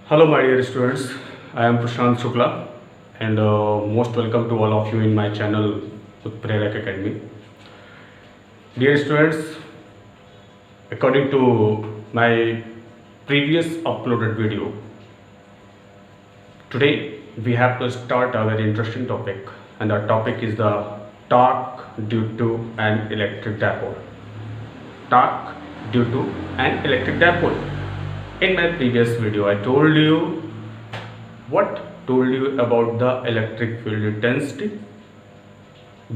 Hello, my dear students. I am Prashant Shukla, and most welcome to all of you in my channel, Prerak Academy. Dear students, according to my previous uploaded video, today we have to start a very interesting topic, and our topic is the torque due to an electric dipole. Torque due to an electric dipole. In my previous video, I told you about the electric field intensity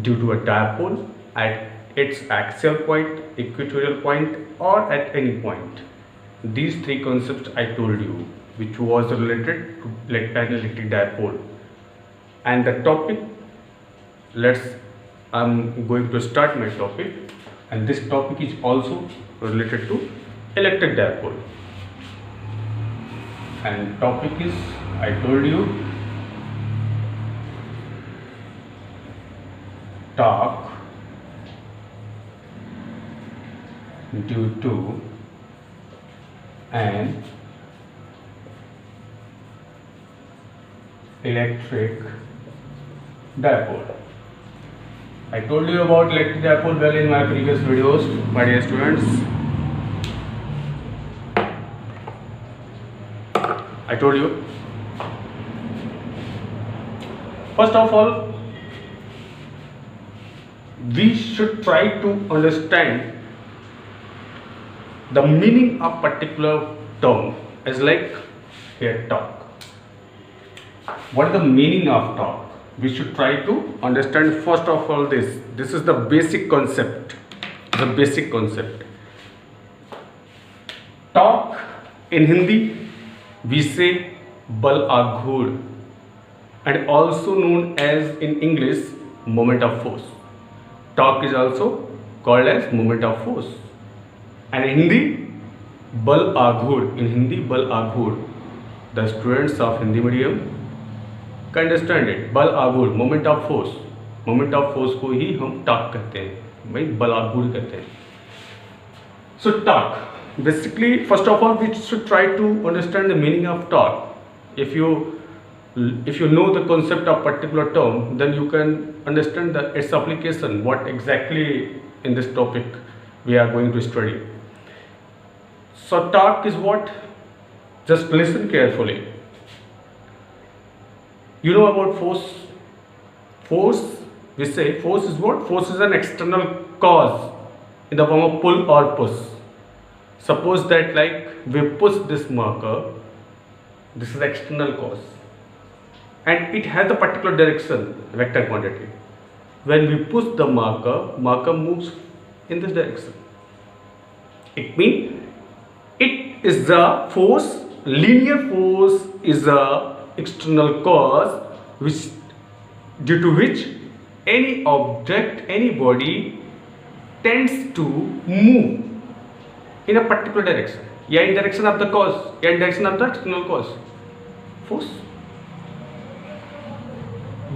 due to a dipole at its axial point, equatorial point, or at any point. These three concepts I told you, which was related to an electric dipole. And the topic, I'm going to start my topic, and this topic is also related to electric dipole. And topic is, I told you, torque due to an electric dipole. I told you about electric dipole well in my previous videos, my dear students. I told you. First of all, we should try to understand the meaning of particular term as like here torque. What is the meaning of torque? We should try to understand first of all this. This is the basic concept. The basic concept. Torque in Hindi we say bal aghur, and also known as in English moment of force. Torque is also called as moment of force, and in Hindi bal aghur. In Hindi bal aghur. The students of Hindi medium can understand it. Bal aghur, moment of force. Moment of force को ही हम torque कहते हैं, भाई बल आघूर कहते हैं. So torque. Basically, first of all, we should try to understand the meaning of torque. If you know the concept of particular term, then you can understand its application, what exactly in this topic we are going to study. So torque is what? Just listen carefully. You know about force? Force, we say force is what? Force is an external cause in the form of pull or push. Suppose that like we push this marker, this is the external cause, and it has a particular direction, vector quantity. When we push the marker moves in this direction. It means it is the force, linear force is the external cause due to which any object, any body tends to move in a particular direction, या in direction of the cause, या in direction of the external cause, force.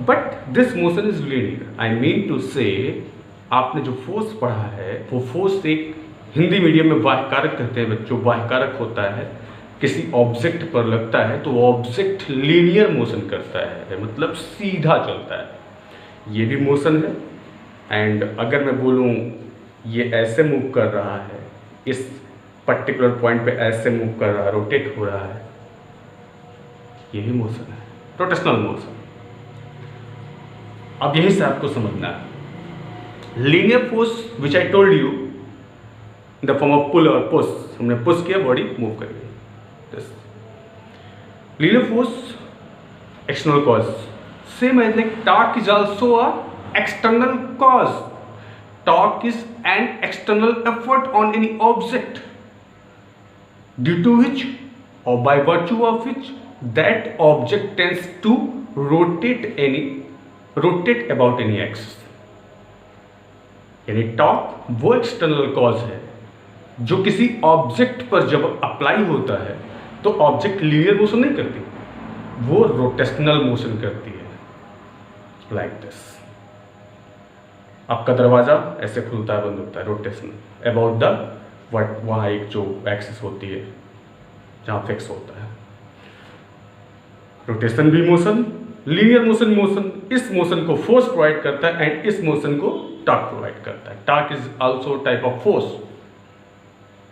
But this motion is linear. I mean to say, आपने जो force पढ़ा है वो force एक Hindi medium में बाह्यकारक कहते हैं बच्चों. बाह्यकारक होता है किसी ऑब्जेक्ट पर लगता है तो ऑब्जेक्ट लीनियर मोशन करता है, मतलब सीधा चलता है. ये भी मोशन है. एंड अगर मैं बोलूँ ये ऐसे मूव कर रहा है, इस पर्टिकुलर पॉइंट पे ऐसे मूव कर रहा है, रोटेट हो रहा है, ये भी मोशन है, रोटेशनल मोशन. अब यही से आपको समझना है. Linear force which I told you in the form of pull और पुश, हमने पुश किया, बॉडी मूव कर गई. Linear force, external cause. Same as like torque is also a external cause. Torque is an external effort on any object due to which or by virtue of which that object tends to rotate about any axis. यानी torque वो external cause है जो किसी object पर जब apply होता है तो ऑब्जेक्ट लीनियर मोशन नहीं करती, वो रोटेशनल मोशन करती है, लाइक दिस. आपका दरवाज़ा ऐसे खुलता है, बंद होता है, रोटेशन अबाउट द वहाँ एक जो एक्सिस होती है जहाँ फिक्स होता है. रोटेशन भी मोशन, लीनियर मोशन इस मोशन को फोर्स प्रोवाइड करता है एंड इस मोशन को टॉर्क प्रोवाइड करता है. Torque is also type of force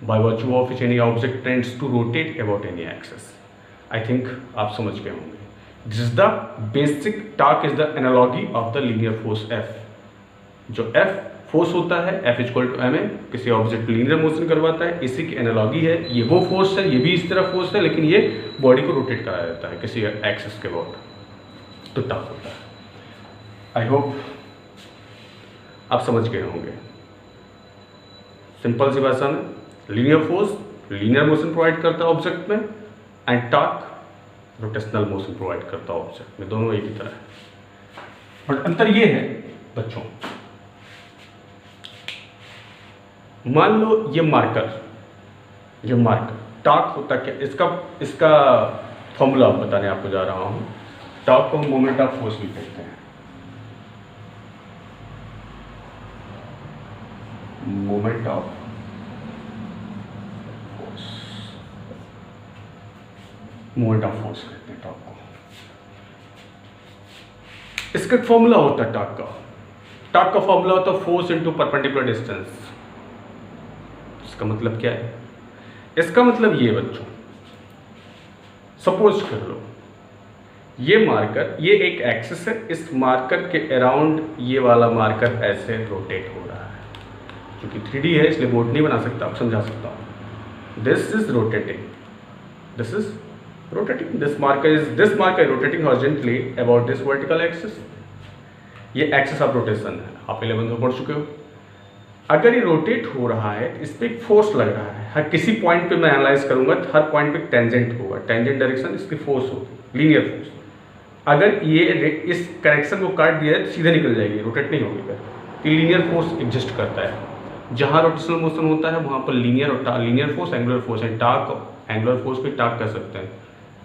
by virtue of which any object tends to rotate about any axis. I think आप समझ गए होंगे. This is the basic torque is the analogy of the linear force F. जो F force होता है F equal to ma, किसी object linear motion करवाता है, इसी की एनालॉगी है. ये वो फोर्स है, ये भी इस तरह फोर्स है, लेकिन ये बॉडी को रोटेट कराया जाता है किसी एक्सिस के अबाउट, तो टॉर्क होता है. आई होप आप समझ गए होंगे. सिंपल सी भाषा में linear force linear motion provide करता है ऑब्जेक्ट में and torque rotational motion provide करता है ऑब्जेक्ट में. दोनों एक ही तरह है, बट अंतर ये है बच्चों, मान लो ये मार्कर टॉर्क होता क्या, इसका फॉर्मूला बताने आपको जा रहा हूं. टॉर्क को हम मोमेंट ऑफ फोर्स भी कहते हैं. मोमेंट ऑफ फोर्स कहते हैं टॉर्क को. इसका फॉर्मूला होता है टॉर्क का फॉर्मूला होता है फोर्स इनटू परपेंडिकुलर डिस्टेंस. इसका मतलब क्या है? इसका मतलब ये बच्चों, सपोज कर लो ये मार्कर, ये एक एक्सिस है, इस मार्कर के अराउंड ये वाला मार्कर ऐसे रोटेट हो रहा है. क्योंकि 3D है इसलिए बोर्ड नहीं बना सकता, आप समझा सकता हूं. This is rotating, this is rotating, this marker is rotating horizontally about this vertical axis. ये एक्सिस ऑफ रोटेशन है, आप 11th में पढ़ चुके हो. अगर ये रोटेट हो रहा है इस पर एक फोर्स लग रहा है, हर किसी पॉइंट पे मैं एनालाइज करूंगा तो हर पॉइंट पे टेंजेंट होगा, टेंजेंट डायरेक्शन इसकी फोर्स होगी, लीनियर फोर्स. अगर ये इस करेक्शन को काट दिया है तो सीधे निकल जाएगी, रोटेट नहीं होगी. फिर लीनियर फोर्स एग्जिस्ट करता है. जहाँ रोटेशनल मोशन होता है वहाँ पर linear force, angular force and torque. Angular force पे टॉर्क कर सकते हैं,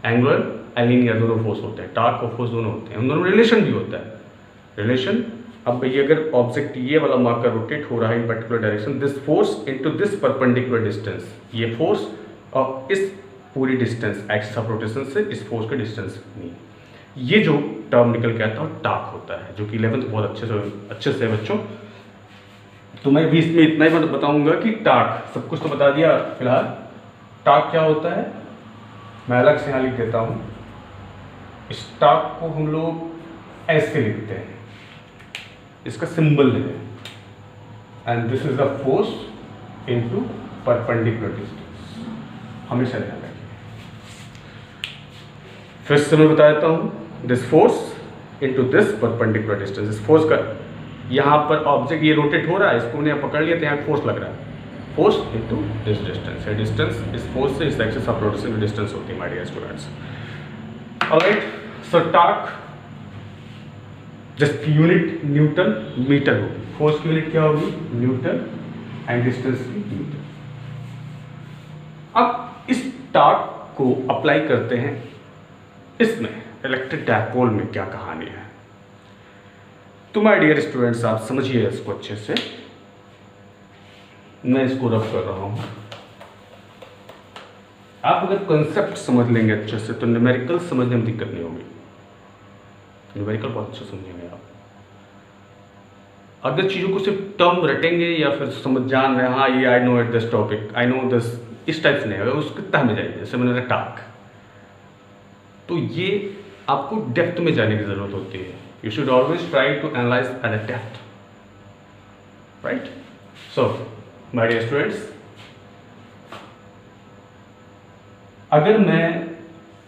एंगुलर एंड लीनियर दोनों फोर्स होते हैं, टॉर्क और फोर्स दोनों होते हैं. उन दोनों में रिलेशन भी होता है. रिलेशन, अब ये अगर ऑब्जेक्ट ये वाला मार्कर रोटेट हो रहा है इन particular direction, this force into this perpendicular distance, ये फोर्स और इस पूरी डिस्टेंस एक्सिस ऑफ रोटेशन से इस फोर्स का डिस्टेंस नहीं, ये जो टर्म निकल के आता है टॉर्क होता है, जो कि 11th बहुत अच्छे से बच्चों. तो मैं भी इसमें इतना ही बताऊंगा कि टॉर्क, सब कुछ तो बता दिया फिलहाल. टॉर्क क्या होता है मैं अलग से यहाँ लिख देता हूँ. इस टॉर्क को हम लोग ऐसे लिखते हैं, इसका सिंबल है and this is the force into perpendicular distance. हमेशा ध्यान रखिए. फिर से मैं बता देता हूँ, this force into this perpendicular distance. इस फोर्स का यहाँ पर ऑब्जेक्ट ये रोटेट हो रहा है, इसको मैंने पकड़ लिया तो यहाँ फोर्स लग रहा है. फोर्स इनटू दिस डिस्टेंस है, डिस्टेंस इस फोर्स से इस एक्सिस ऑफ रोटेशन की डिस्टेंस होती है my dear students. Alright, so torque just unit newton metre होगी. फोर्स की यूनिट क्या होगी? न्यूटन एंड डिस्टेंस की न्यूटन. अब इस टॉर्क को अप्लाई करते हैं इसमें इलेक्ट्रिक डायपोल में. क्या कहानी है? तो माय डियर स्टूडेंट्स आप समझिए इसको अच्छे से. मैं इसको रफ कर रहा हूं. आप अगर कंसेप्ट समझ लेंगे अच्छे से तो न्यूमेरिकल समझने में दिक्कत नहीं होगी. न्यूमेरिकल बहुत अच्छे समझेंगे आप. अगर चीज़ों को सिर्फ टर्म रटेंगे या फिर समझ जान रहे हैं, हाँ ये I know it this topic, I know this, इस टाइप से नहीं होगा. उसके तह में जाइए, जैसे मैंने टॉर्क, तो ये आपको डेप्थ में जाने की जरूरत होती है. You should always try to analyse at a depth, right? So my dear students, अगर मैं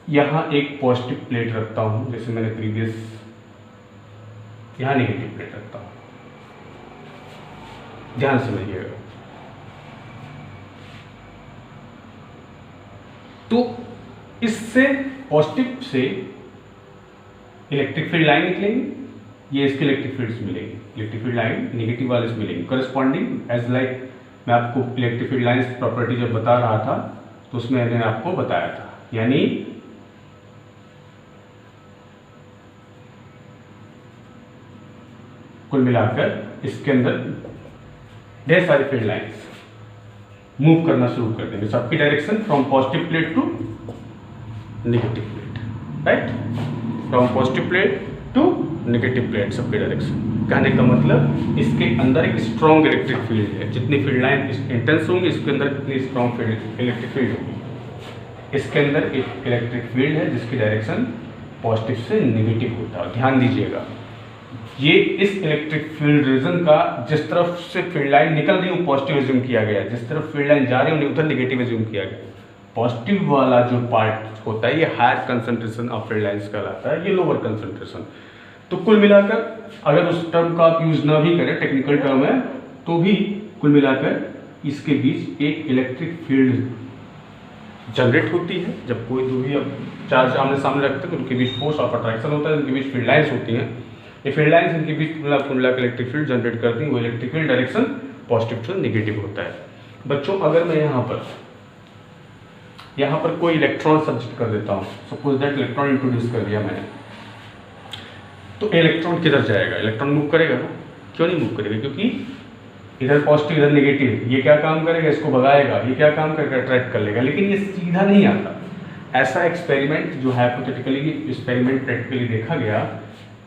यहाँ एक पॉजिटिव प्लेट रखता हूँ, जैसे मैंने प्रीवियस यहाँ नेगेटिव प्लेट रखता हूँ, ध्यान समझिएगा. तो इससे पॉजिटिव से इलेक्ट्रिक फील्ड लाइन निकलेंगी, ये इसके इलेक्ट्रिक फील्ड्स मिलेंगे. इलेक्ट्रिक फील्ड लाइन नेगेटिव वाले से मिलेंगे करस्पॉन्डिंग एज लाइक. मैं आपको इलेक्ट्रिक फील्ड लाइन प्रॉपर्टी जब बता रहा था तो उसमें मैंने आपको बताया था, यानी कुल मिलाकर इसके अंदर ढेर सारी फील्ड लाइंस मूव करना शुरू कर देंगे. सबकी direction from positive plate to negative plate. Right, from positive plate to negative plates of direction. कहने का मतलब इसके अंदर एक स्ट्रॉन्ग इलेक्ट्रिक फील्ड है, जितनी फील्ड लाइन इंटेंस होंगी इसके अंदर कितनी स्ट्रॉन्ग इलेक्ट्रिक फील्ड होगी। इसके अंदर एक इलेक्ट्रिक फील्ड है जिसकी डायरेक्शन पॉजिटिव से नेगेटिव होता है। ध्यान दीजिएगा, ये इस इलेक्ट्रिक फील्ड रीजन का जिस तरफ से फील्ड लाइन निकल रही है पॉजिटिव एज्यूम किया गया, जिस तरफ फील्ड लाइन जा रही है उधर नेगेटिव एज्यूम किया गया। पॉजिटिव वाला जो पार्ट होता है ये higher concentration of field lines कहलाता है, ये लोअर कंसंट्रेशन। तो कुल मिलाकर अगर उस टर्म का आप यूज ना भी करें, टेक्निकल टर्म है, तो भी कुल मिलाकर इसके बीच एक इलेक्ट्रिक फील्ड जनरेट होती है। जब कोई दो भी अब चार्ज आमने सामने रखते हैं तो उनके बीच फोर्स ऑफ अट्रैक्शन होता है, उनके बीच फील्ड लाइंस होती हैं। ये फील्ड लाइंस इनके बीच मिला इलेक्ट्रिक फील्ड जनरेट करती हैं। वो इलेक्ट्रिक फील्ड डायरेक्शन पॉजिटिव से नेगेटिव होता है। बच्चों अगर मैं यहाँ पर कोई इलेक्ट्रॉन सब्जेक्ट कर देता हूँ, सपोज दैट इलेक्ट्रॉन इंट्रोड्यूस कर दिया मैंने, तो इलेक्ट्रॉन किधर जाएगा? इलेक्ट्रॉन मूव करेगा ना? क्यों नहीं मूव करेगा? क्योंकि इधर पॉजिटिव इधर नेगेटिव, ये क्या काम करेगा? इसको भगाएगा। ये क्या काम करेगा? अट्रैक्ट कर लेगा। लेकिन ये सीधा नहीं आता। ऐसा एक्सपेरिमेंट जो हाइपोथेटिकली एक्सपेरिमेंट प्रैक्टिकली देखा गया,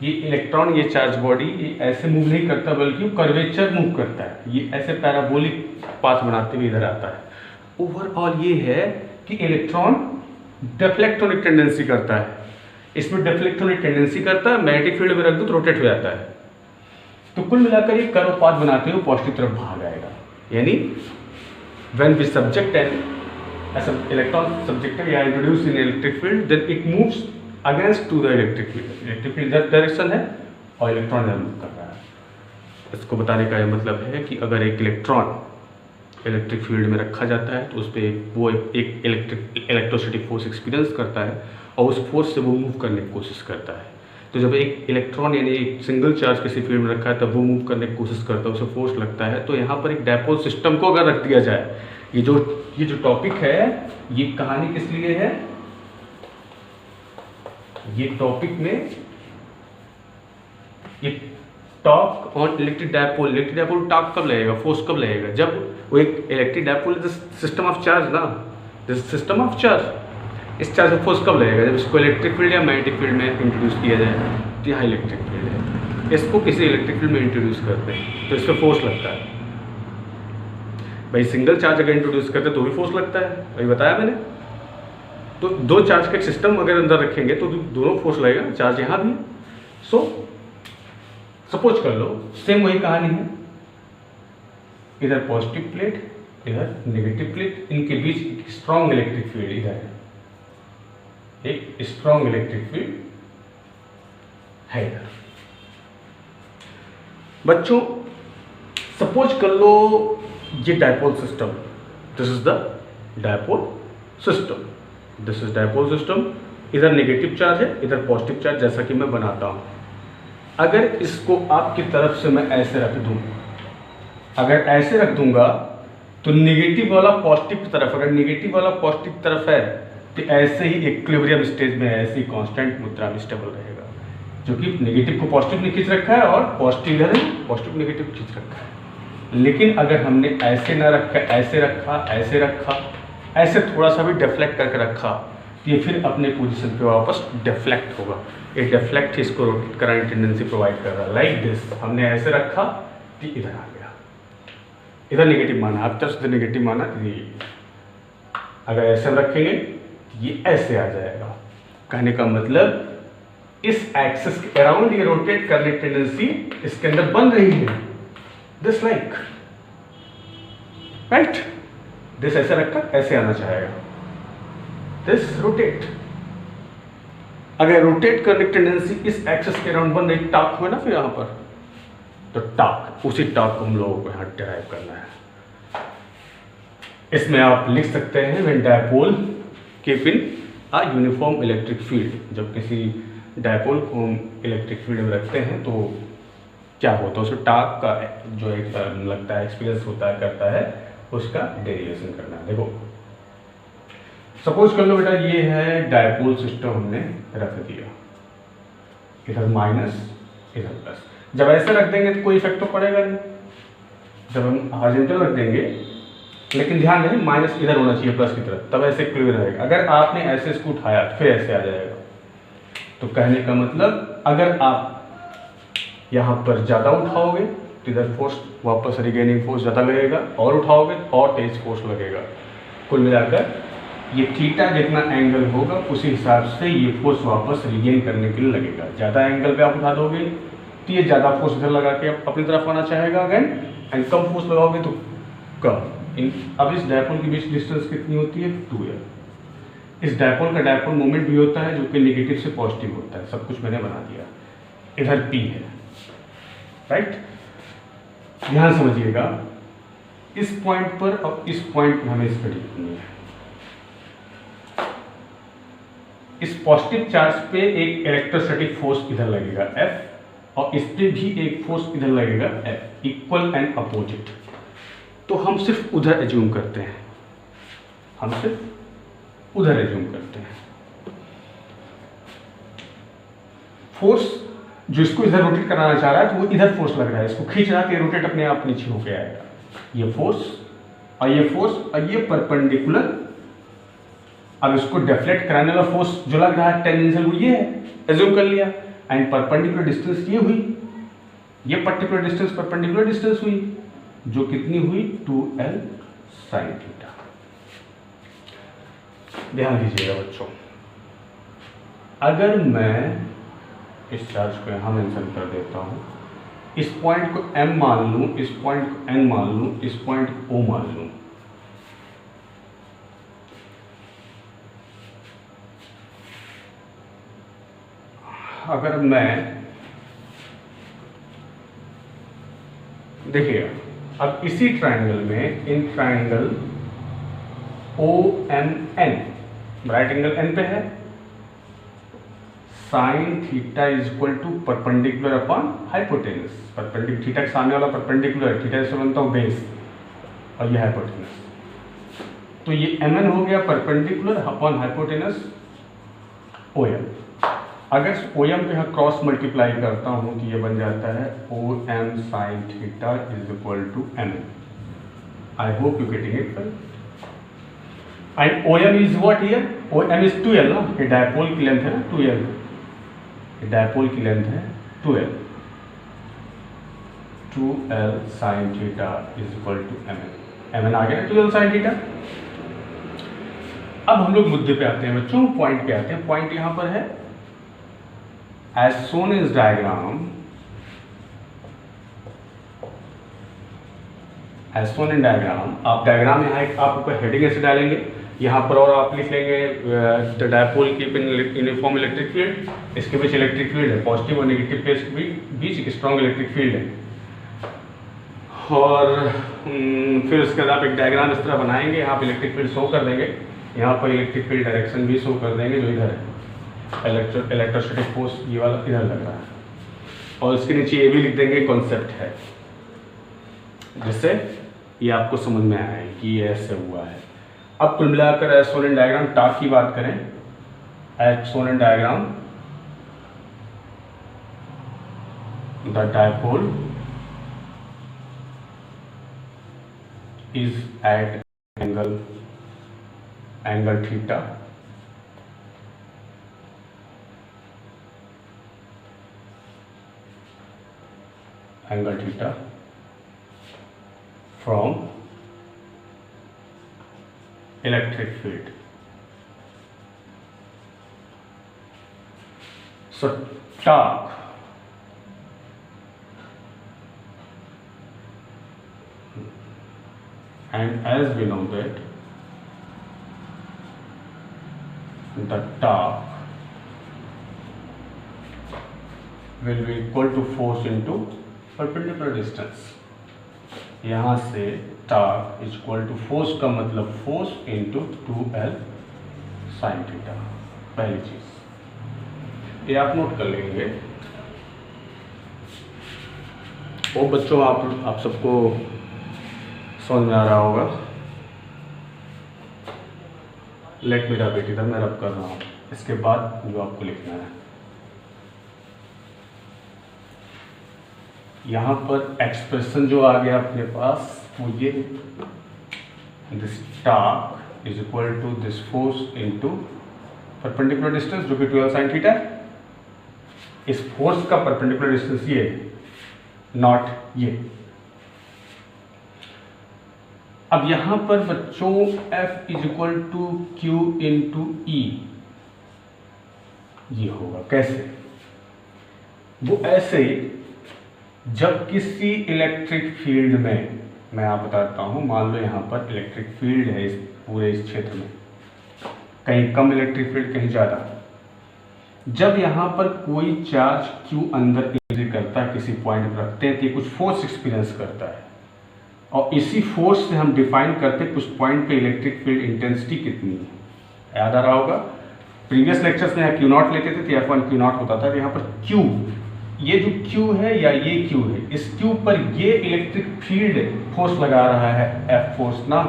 ये इलेक्ट्रॉन, ये चार्ज बॉडी ये ऐसे मूव नहीं करता बल्कि कर्वेचर मूव करता है। ये ऐसे पैराबोलिक पाथ बनाते हुए इधर आता है। ओवरऑल ये है कि इलेक्ट्रॉन डिफ्लेक्ट होने की टेंडेंसी करता है। इसमें डिफ्लेक्ट होने की टेंडेंसी करता है, मैग्नेटिक फील्ड में रख दो तो रोटेट हो जाता है। तो कुल मिलाकर ये कर्व पाथ बनाते हुए पॉजिटिव तरफ भाग आएगा। यानी when we subject an electron subjected या introduce in electric field, then it moves against to the electric field. Electric field इधर डायरेक्शन है और इलेक्ट्रॉन इधर मूव कर रहा है। इसको बताने का यह मतलब है कि अगर एक इलेक्ट्रॉन इलेक्ट्रिक फील्ड में रखा जाता है तो उस पर वो एक इलेक्ट्रोस्टैटिक फोर्स एक्सपीरियंस करता है और उस फोर्स से वो मूव करने की कोशिश करता है। तो जब एक इलेक्ट्रॉन यानी एक सिंगल चार्ज किसी फील्ड में रखा है तब वो मूव करने की कोशिश करता है, उसे फोर्स लगता है। तो यहाँ पर एक डायपोल सिस्टम को अगर रख दिया जाए, ये जो टॉपिक है, ये कहानी किस लिए है? ये टॉपिक में ये talk on electric dipole. Electric dipole talk कब लगेगा? फोर्स कब लगेगा? जब वो एक electric dipole is system of charge ना, दिस सिस्टम ऑफ चार्ज। इस चार्ज में फोर्स कब लगेगा? जब इसको इलेक्ट्रिक फील्ड या मैग्नेटिक फील्ड में इंट्रोड्यूस किया जाए। तो यहाँ इलेक्ट्रिक फील्ड है, इसको किसी इलेक्ट्रिक फील्ड में इंट्रोड्यूस करते हैं तो इस पर फोर्स लगता है। भाई सिंगल चार्ज अगर इंट्रोड्यूस करते हैं तो भी फोर्स लगता है, वही बताया मैंने। तो दो चार्ज का सिस्टम अगर अंदर रखेंगे तो दोनों फोर्स लगेगा, चार्ज यहाँ भी। सो सपोज कर लो सेम वही कहानी है, इधर पॉजिटिव प्लेट इधर नेगेटिव प्लेट, इनके बीच एक स्ट्रॉन्ग इलेक्ट्रिक फील्ड इधर है, एक स्ट्रॉन्ग इलेक्ट्रिक फील्ड है इधर। बच्चों सपोज कर लो ये dipole system, this is the dipole system, this is dipole system. इधर नेगेटिव चार्ज है, इधर पॉजिटिव चार्ज, जैसा कि मैं बनाता हूं। अगर इसको आपकी तरफ से मैं ऐसे रख दूं, अगर ऐसे रख दूंगा तो नेगेटिव वाला पॉजिटिव तरफ, अगर नेगेटिव वाला पॉजिटिव तरफ है तो ऐसे ही इक्विलिब्रियम स्टेज में ऐसे ही कांस्टेंट मुद्रा में स्टेबल रहेगा, जो कि नेगेटिव को पॉजिटिव ने खींच रखा है और पॉजिटिव इधर पॉजिटिव नेगेटिव खींच रखा है। लेकिन अगर हमने ऐसे ना रखा, ऐसे रखा, ऐसे रखा, ऐसे थोड़ा सा भी डिफ्लेक्ट करके रखा, ये फिर अपने पोजीशन पे वापस डिफ्लेक्ट होगा। ये डिफ्लेक्ट इसको रोटेट कराने की टेंडेंसी प्रोवाइड कर रहा है। लाइक दिस, हमने ऐसे रखा तो इधर आ गया, इधर नेगेटिव माना, आप तरफ से नेगेटिव माना, ये अगर ऐसे रखेंगे ये ऐसे आ जाएगा। कहने का मतलब इस एक्सिस के अराउंड ये रोटेट करने की टेंडेंसी इसके अंदर बन रही है, दिस लाइक, राइट। दिस ऐसे रखा ऐसे आना चाहेगा, दिस रोटेट। अगर रोटेट करने की टेंडेंसी इस एक्सिस के अराउंड बन रही, टॉर्क हुआ ना फिर यहां पर, तो टॉर्क, उसी टॉर्क को हम लोगों को यहां डिराइव करना है। इसमें आप लिख सकते हैं when dipole keep in a uniform electric field. जब किसी डायपोल को हम इलेक्ट्रिक फील्ड में रखते हैं तो क्या होता है, उसको टॉर्क का जो एक लगता है एक्सपीरियंस होता है करता है, उसका डेरिवेशन करना है। देखो सपोज कर लो बेटा ये है डायपोल सिस्टम, हमने रख दिया, इधर माइनस इधर प्लस। जब ऐसे रख देंगे तो कोई इफेक्ट तो पड़ेगा नहीं, जब हम हॉरिजॉन्टल रख देंगे, लेकिन ध्यान रहे माइनस इधर होना चाहिए प्लस की तरफ, तब ऐसे क्लियर रहेगा। अगर आपने ऐसे इसको उठाया फिर ऐसे आ जाएगा, तो कहने का मतलब अगर आप यहाँ पर ज़्यादा उठाओगे तो इधर फोर्स वापस रिगेनिंग फोर्स ज़्यादा लगेगा, और उठाओगे और तेज फोर्स लगेगा। कुल मिलाकर ये थीटा जितना एंगल होगा उसी हिसाब से ये फोर्स वापस रिगेन करने के लिए लगेगा। ज़्यादा एंगल पे आप उठा दोगे तो ये ज़्यादा फोर्स इधर लगा के अपनी तरफ आना चाहेगा अगेन, एंड कम फोर्स लगाओगे तो कम। अब इस डायपोल के बीच डिस्टेंस कितनी होती है? 2l। इस डायपोल का डायपोल मोमेंट भी होता है जो कि नेगेटिव से पॉजिटिव होता है। सब कुछ मैंने बना दिया। इधर P है, राइट। ध्यान समझिएगा, इस पॉइंट पर और इस पॉइंट पर हमें स्टडी करनी है। इस पॉजिटिव चार्ज पे एक इलेक्ट्रोस्टैटिक फोर्स इधर लगेगा F, और इस पे भी एक फोर्स इधर लगेगा F, इक्वल एंड अपोजिट। तो हम सिर्फ उधर एज्यूम करते हैं, हम सिर्फ उधर एज्यूम करते हैं। फोर्स जो इसको इधर रोटेट कराना चाह रहा है तो वो इधर फोर्स लग रहा है, इसको खींच रहा है, रोटेट अपने आप नीचे होके आएगा। ये फोर्स और ये फोर्स और ये परपेंडिकुलर। अब इसको डेफ्लेक्ट कराने वाला फोर्स जो लग रहा है टेंजेंशियल वो ये है, एज्यूम कर लिया, एंड परपेंडिकुलर डिस्टेंस ये हुई, ये पर्टिकुलर डिस्टेंस परपेंडिकुलर डिस्टेंस हुई, जो कितनी हुई? 2l sin theta. ध्यान दीजिएगा बच्चों, अगर मैं इस चार्ज को यहां मेंशन कर देता हूं, इस पॉइंट को M मान लूं, इस पॉइंट को N मान लूं, इस पॉइंट को O मान लूं, अगर मैं देखिएगा, अब इसी ट्रायंगल में, in triangle OMN, right angle N पे है, sine theta is equal to perpendicular upon hypotenuse. Perpendicular theta के सामने वाला परपेंडिकुलर, थीटा से बनता हूँ बेस, और ये हाइपोटेनस। तो ये MN हो गया परपेंडिकुलर अपॉन हाइपोटेनस OM। अगर OM पे यहाँ क्रॉस मल्टीप्लाई करता हूँ तो ये बन जाता है OM sine theta is equal to MN। I hope you getting it well. And OM is what here? OM is 2l ना, ये डायपोल की लेंथ है ना 2l, ये डायपोल की लेंथ है 2l। 2l sine theta is equal to MN। MN आ गया ना 2l साइन थीटा। अब हम लोग मुद्दे पे आते हैं बच्चों, पॉइंट पे आते हैं। पॉइंट यहाँ पर है as shown in diagram, as shown in diagram। आप डायग्राम में यहाँ आप ऊपर हेडिंग ऐसे डालेंगे, यहाँ पर और आप लिख लेंगे द डायपोल की यूनिफॉर्म इलेक्ट्रिक फील्ड, इसके बीच इलेक्ट्रिक फील्ड है, पॉजिटिव और नेगेटिव प्लेट्स के बीच एक स्ट्रॉन्ग इलेक्ट्रिक फील्ड है। और फिर उसके बाद आप एक डायग्राम इस तरह बनाएंगे, यहाँ पर इलेक्ट्रिक फील्ड शो कर देंगे, यहाँ पर इलेक्ट्रिक फील्ड डायरेक्शन भी शो कर देंगे जो इधर है, इलेक्ट्रोस्टैटिक फोर्स ये वाला इधर लग रहा है, और इसके नीचे ये भी लिख देंगे कॉन्सेप्ट है, जिससे ये आपको समझ में आए कि ये ऐसे हुआ है। अब कुल मिलाकर as shown in diagram torque की बात करें, as shown in diagram the dipole is at angle theta from electric field. So torque and as we know that the torque will be equal to force into perpendicular distance. यहाँ से torque is equal to force का मतलब force into 2l sine theta. पहली चीज ये आप note कर लेंगे। वो बच्चों आप सबको समझ में आ रहा होगा। लेट मी रब इट, इधर मैं रब कर रहा हूँ, इसके बाद जो आपको लिखना है यहाँ पर एक्सप्रेशन जो आ गया अपने पास वो ये, this torque is equal to this force into perpendicular distance जो कि 12 साइन थीटा है, इस फोर्स का परपेंडिकुलर डिस्टेंस ये, नॉट ये। अब यहां पर बच्चों F is equal to Q into E, ये होगा कैसे? वो ऐसे जब किसी इलेक्ट्रिक फील्ड में, मैं आप बताता हूं, मान लो यहां पर इलेक्ट्रिक फील्ड है इस पूरे इस क्षेत्र में, कहीं कम इलेक्ट्रिक फील्ड कहीं ज़्यादा, जब यहाँ पर कोई चार्ज Q अंदर एंट्री करता है, किसी पॉइंट पर रखते हैं तो ये कुछ फोर्स एक्सपीरियंस करता है, और इसी फोर्स से हम डिफाइन करते हैं कुछ पॉइंट पे इलेक्ट्रिक फील्ड इंटेंसिटी कितनी है। याद आ रहा होगा प्रीवियस लेक्चर्स में Q नॉट लेते थे तो F1 Q नॉट होता था, तो यहाँ पर Q, ये जो Q है या ये Q है, इस Q पर ये इलेक्ट्रिक फील्ड फोर्स लगा रहा है, F फोर्स ना,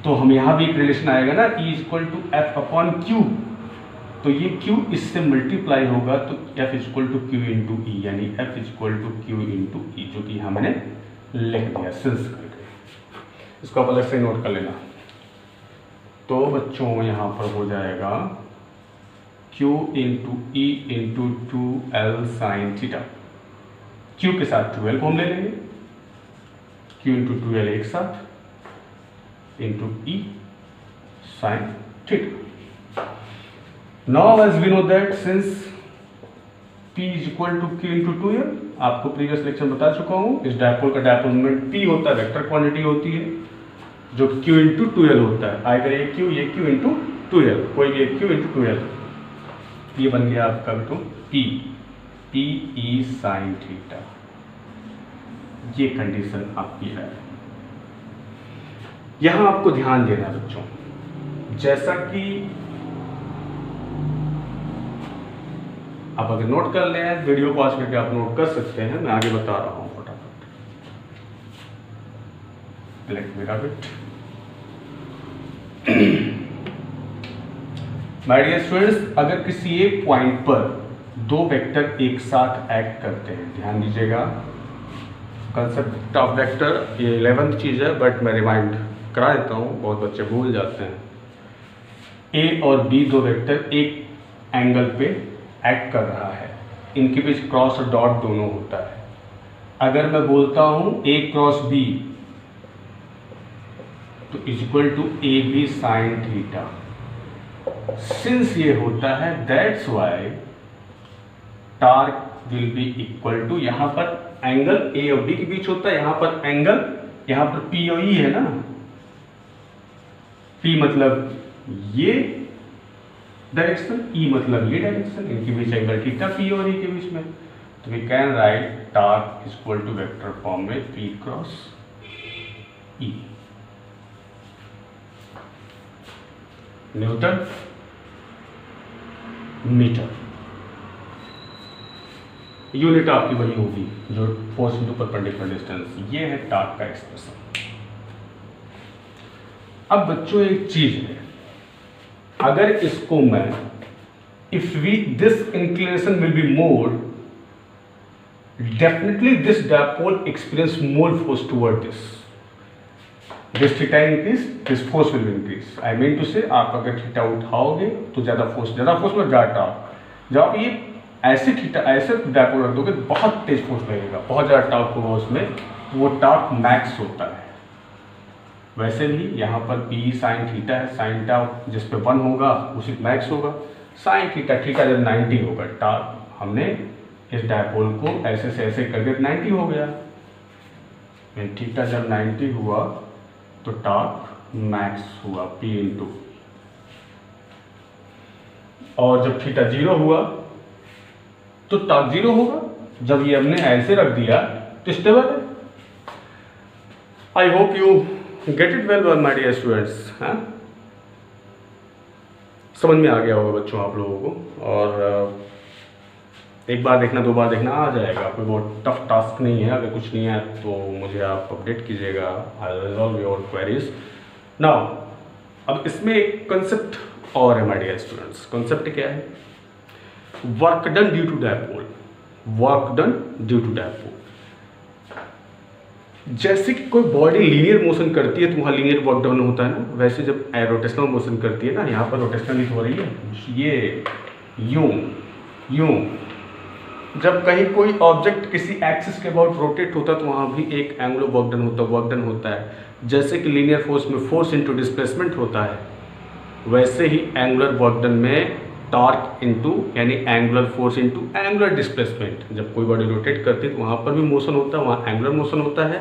तो हम यहाँ भी एक रिलेशन आएगा ना, E equal to F upon Q, तो ये Q इससे मल्टीप्लाई होगा तो F equal to Q into E, यानी F equal to Q into E, जो कि हमने लिख दिया सिंस करके। इसको आप अलग से नोट कर लेना। तो बच्चों यहाँ पर हो जाएगा Q into E into 2L sine theta, Q के साथ 2L को हम ले लेंगे, Q इंटू 2L एक साथ into E sin theta. Now as we know that since P is equal to Q into 2L, आपको प्रीवियस लेक्चर बता चुका हूँ, इस डायपोल का डायपोल मोमेंट P होता है, वेक्टर क्वांटिटी होती है, जो Q into 2L होता है, आइदर ये Q into 2L, कोई भी Q into 2L, ये बन गया आपका तो P E sin थीटा, ये कंडीशन आपकी है। यहां आपको ध्यान देना है बच्चों, जैसा कि आप अगर नोट कर लें, वीडियो पॉज करके आप नोट कर सकते हैं, मैं आगे बता रहा हूं फटाफट। Let me rub it. My dear students, अगर किसी एक पॉइंट पर दो वेक्टर एक साथ एक्ट करते हैं, ध्यान दीजिएगा, कंसेप्ट ऑफ वेक्टर ये 11th चीज है, बट मैं रिमाइंड करा देता हूँ, बहुत बच्चे भूल जाते हैं। ए और बी दो वेक्टर एक एंगल पे एक्ट कर रहा है, इनके बीच क्रॉस और डॉट दोनों होता है। अगर मैं बोलता हूँ ए क्रॉस बी तो is equal to A B sine theta, since ये होता है that's why torque will be equal to, यहाँ पर एंगल ए और बी के बीच होता है, यहाँ पर एंगल, यहाँ पर पी और ई है ना, P मतलब ये डायरेक्शन, E मतलब ये डायरेक्शन, इनके बीच एंगल थीटा P और E के बीच में, तो we can write torque equal to vector form में P cross E। Newton metre, unit आपकी वही होगी जो फोर्स इंटू परपेंडिकुलर डिस्टेंस, ये है टार्क का एक्सप्रेशन। अब बच्चों एक चीज है, अगर इसको मैं if we this inclination will be more, definitely this dipole experience more force toward this theta increase, this force will increase. I mean to say, आप अगर थीटा उठाओगे तो ज्यादा फोर्स में ज्यादा टार्क, जब आप ये ऐसे थीटा ऐसे डायपोल रख दोगे बहुत तेज फोर्स लगेगा, बहुत ज्यादा टार्क होगा उसमें, वो टार्क मैक्स होता है। वैसे भी यहाँ पर P साइन थीटा है, साइन थीटा जिस पे 1 होगा उसी मैक्स होगा, साइन थीटा जब 90 होगा, टार्क हमने इस डायपोल को ऐसे से ऐसे करके 90 हो गया, थीटा जब 90 हुआ तो टार्क मैक्स हुआ P इंटू, और जब थीटा 0 हुआ तो टार्क 0 होगा, जब ये हमने ऐसे रख दिया तो स्टेबल है। I hope you get it well my dear students, हाँ समझ में आ गया होगा बच्चों आप लोगों को, और एक बार देखना दो बार देखना आ जाएगा, कोई बहुत टफ टास्क नहीं है। अगर कुछ नहीं है तो मुझे आप अपडेट कीजिएगा, I will resolve your queries. Now अब इसमें एक कंसेप्ट और है माय डियर स्टूडेंट्स, कंसेप्ट क्या है? Work done due to dipole, work done due to dipole. जैसे कि कोई बॉडी लीनियर मोशन करती है तो वहाँ लीनियर वर्क डन होता है ना, वैसे जब रोटेशनल मोशन करती है ना, यहाँ पर रोटेशनल हो रही है, ये यूं यूं जब कहीं कोई ऑब्जेक्ट किसी एक्सिस के अबाउट रोटेट होता है तो वहाँ भी एक एंगुलर वर्क डन होता है। जैसे कि लीनियर फोर्स में फोर्स इनटू डिस्प्लेसमेंट होता है, वैसे ही एंगुलर वर्क डन में टॉर्क इनटू यानी angular force into angular displacement. जब कोई बॉडी रोटेट करती है तो वहाँ पर भी मोशन होता है, वहाँ एंगुलर मोशन होता है,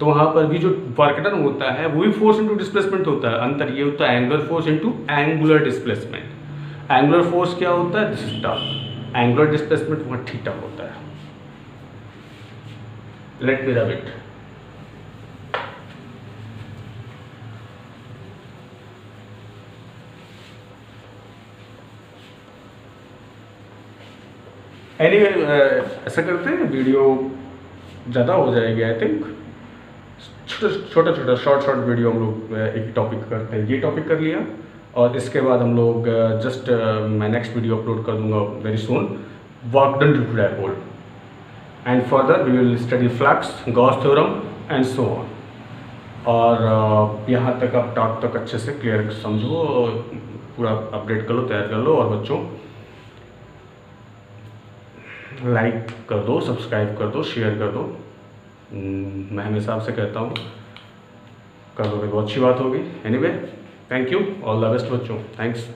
तो वहाँ पर भी जो वर्क डन होता है वो भी फोर्स इनटू डिस्प्लेसमेंट होता है। अंतर ये होता है angular force into angular displacement. Angular force क्या होता है, this is torque, angular displacement वहाँ थीटा होता है। Let me rub it. Anyway ऐसा करते हैं, वीडियो ज़्यादा हो जाएगी आई थिंक। छोटा शॉर्ट वीडियो हम लोग एक टॉपिक करते हैं, ये टॉपिक कर लिया और इसके बाद हम लोग जस्ट मैं नेक्स्ट वीडियो अपलोड कर दूंगा very soon, work done due to dipole, and further we will study flux, Gauss theorem and so on. और यहाँ तक आप टॉक तक अच्छे से क्लियर समझो, पूरा अपडेट कर लो, तैयार कर लो। और बच्चों लाइक कर दो, सब्सक्राइब कर दो, शेयर कर दो। मैं हमेशा आपसे कहता हूँ कर दोगे बहुत अच्छी बात होगी। Anyway thank you, all the best बच्चों, थैंक्स।